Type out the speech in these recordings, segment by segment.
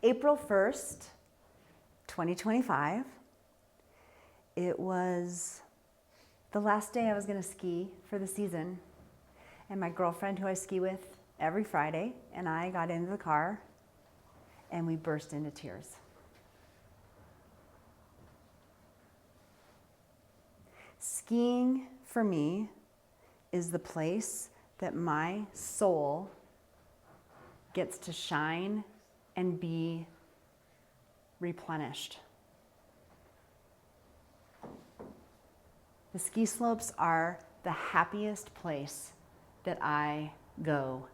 April 1st, 2025, it was the last day I was gonna ski for the season. And my girlfriend, who I ski with every Friday, and I got into the car and we burst into tears. Skiing for me is the place that my soul gets to shine and be replenished. The ski slopes are the happiest place that I go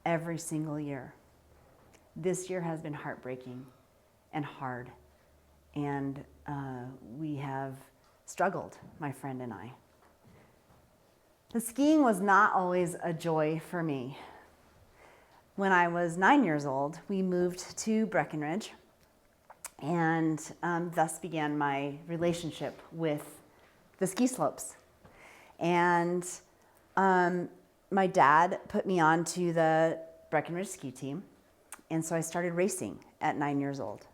every single year. This year has been heartbreaking and hard, and we have struggled, my friend and I. The skiing was not always a joy for me. When I was 9 years old, we moved to Breckenridge, and thus began my relationship with the ski slopes. And my dad put me onto the Breckenridge ski team, and so I started racing at 9 years old.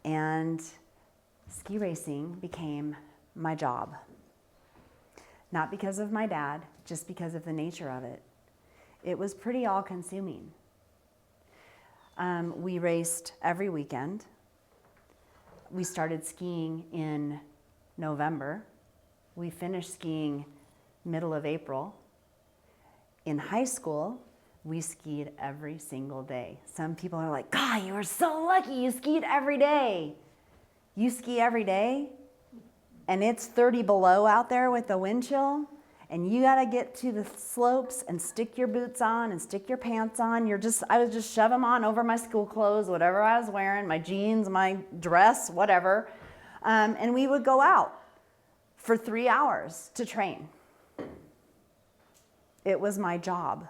And ski racing became my job. Not because of my dad, just because of the nature of it. It was pretty all-consuming. We raced every weekend. We started skiing in November. We finished skiing middle of April. In high school, we skied every single day. Some people are like, God, you are so lucky, you skied every day. You ski every day, and it's 30 below out there with the wind chill, and you gotta get to the slopes and stick your boots on and stick your pants on. I would just shove them on over my school clothes, whatever I was wearing, my jeans, my dress, whatever. And we would go out for 3 hours to train. It was my job.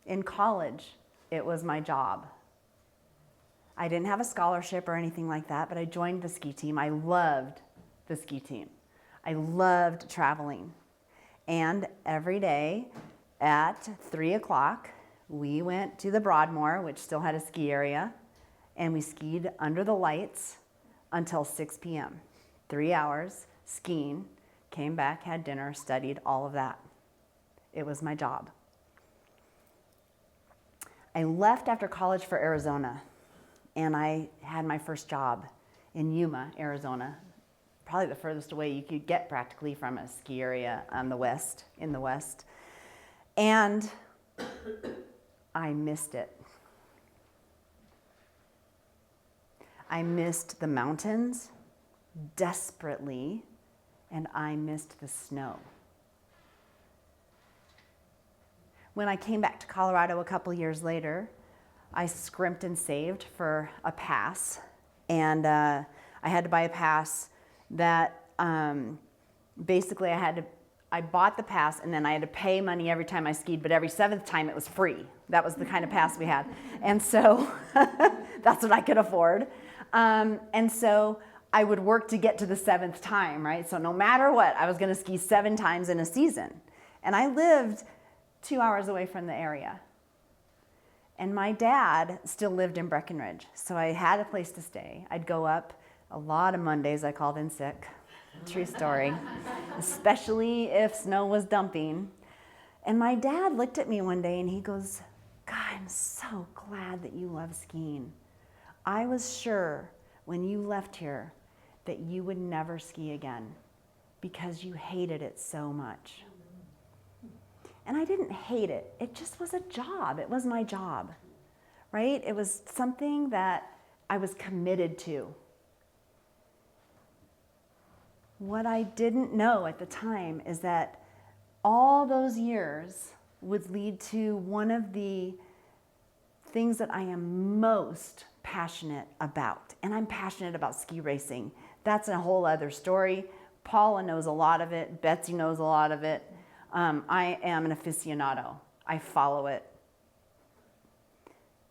In college, it was my job. I didn't have a scholarship or anything like that, but I joined the ski team. I loved the ski team. I loved traveling. And every day at 3 o'clock, we went to the Broadmoor, which still had a ski area, and we skied under the lights until 6 p.m. 3 hours skiing, came back, had dinner, studied, all of that. It was my job. I left after college for Arizona, and I had my first job in Yuma, Arizona, probably the furthest away you could get practically from a ski area in the west. And I missed it. I missed the mountains desperately, and I missed the snow. When I came back to Colorado a couple years later, I scrimped and saved for a pass, and I had to buy a pass that basically I bought the pass, and then I had to pay money every time I skied, but every 7th time it was free. That was the kind of pass we had. And so that's what I could afford. And so I would work to get to the 7th time, right? So no matter what, I was gonna ski 7 times in a season. And I lived 2 hours away from the area. And my dad still lived in Breckenridge, so I had a place to stay. I'd go up a lot of Mondays. I called in sick. True story. Especially if snow was dumping. And my dad looked at me one day and he goes, God, I'm so glad that you love skiing. I was sure when you left here that you would never ski again because you hated it so much. And I didn't hate it. It just was a job. It was my job, right? It was something that I was committed to. What I didn't know at the time is that all those years would lead to one of the things that I am most passionate about. And I'm passionate about ski racing. That's a whole other story. Paula knows a lot of it. Betsy knows a lot of it. I am an aficionado. I follow it.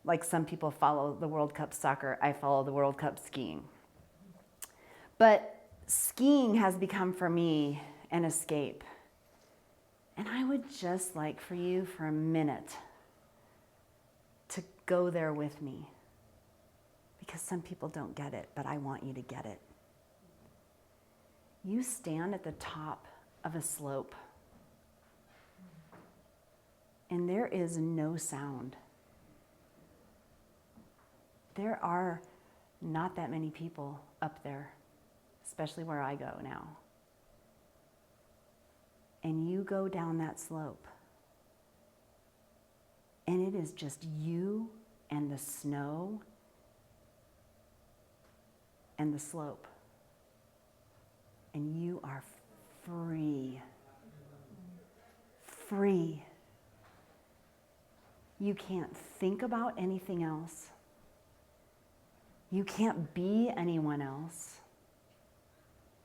Like some people follow the World Cup soccer, I follow the World Cup skiing. But skiing has become for me an escape. And I would just like for you for a minute go there with me. Because some people don't get it, but I want you to get it. You stand at the top of a slope, and there is no sound. There are not that many people up there, especially where I go now. And you go down that slope, and it is just you and the snow and the slope. And you are free. Free. You can't think about anything else. You can't be anyone else.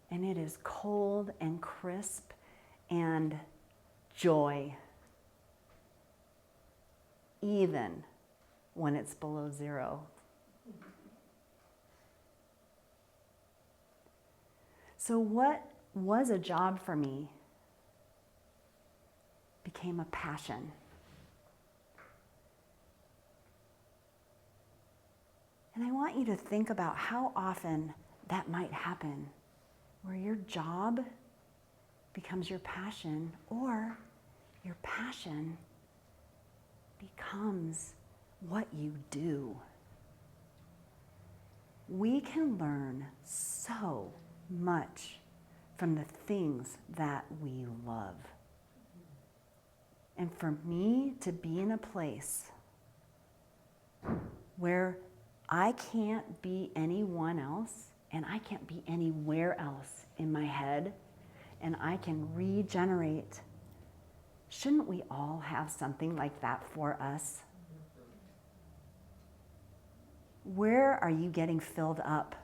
And it is cold and crisp and joy. Even when it's below zero. So what was a job for me became a passion. And I want you to think about how often that might happen, where your job becomes your passion, or your passion becomes what you do. We can learn so much from the things that we love. And for me to be in a place where I can't be anyone else, and I can't be anywhere else in my head, and I can regenerate, shouldn't we all have something like that for us? Where are you getting filled up?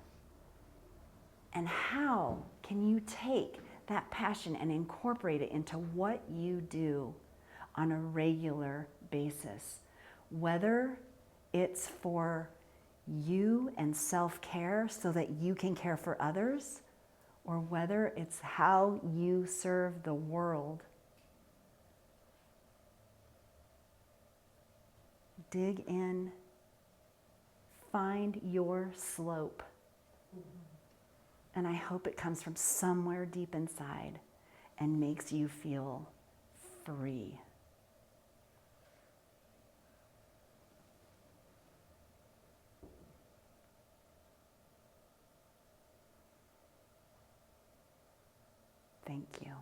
And how can you take that passion and incorporate it into what you do on a regular basis? Whether it's for you and self-care so that you can care for others, or whether it's how you serve the world. Dig in, find your slope. And I hope it comes from somewhere deep inside and makes you feel free. Thank you.